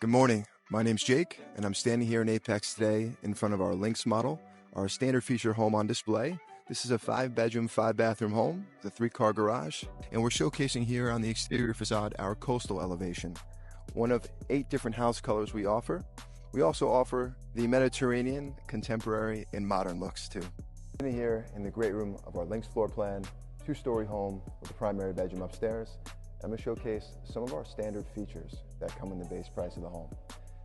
Good morning. My name's Jake, and I'm standing here in Apex today in front of our Lynx model, our standard feature home on display. This is a 5-bedroom, 5-bathroom home with a 3-car garage, and we're showcasing here on the exterior facade our coastal elevation, one of 8 different house colors we offer. We also offer the Mediterranean, contemporary, and modern looks too. Sitting here in the great room of our Lynx floor plan, 2-story home with a primary bedroom upstairs. I'm going to showcase some of our standard features that come in the base price of the home.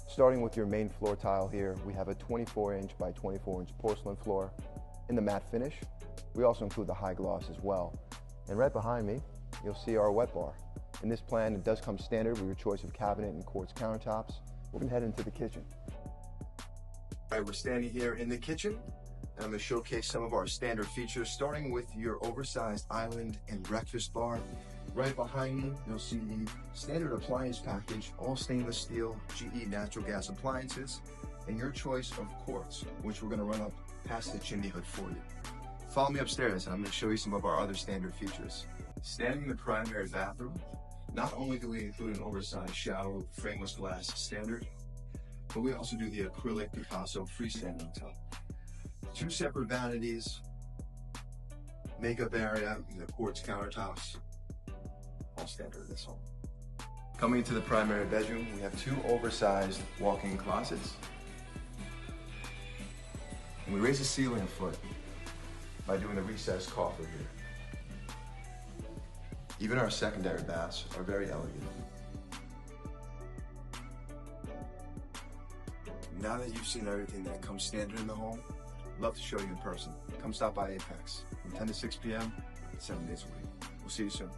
Starting with your main floor tile here, we have a 24-inch by 24-inch porcelain floor in the matte finish. We also include the high gloss as well. And right behind me, you'll see our wet bar. In this plan, it does come standard with your choice of cabinet and quartz countertops. We're going to head into the kitchen. All right, we're standing here in the kitchen, and I'm going to showcase some of our standard features, starting with your oversized island and breakfast bar. Right behind me, you'll see the standard appliance package, all stainless steel GE natural gas appliances, and your choice of quartz, which we're going to run up past the chimney hood for you. Follow me upstairs, and I'm going to show you some of our other standard features. Standing in the primary bathroom, not only do we include an oversized shower with frameless glass standard, but we also do the acrylic Picasso freestanding tub. 2 separate vanities, makeup area, and the quartz countertops. All standard in this home. Coming into the primary bedroom, we have 2 oversized walk-in closets. And we raise the ceiling a foot by doing a recessed coffer here. Even our secondary baths are very elegant. Now that you've seen everything that comes standard in the home, I'd love to show you in person. Come stop by Apex from 10 to 6 p.m. 7 days a week. We'll see you soon.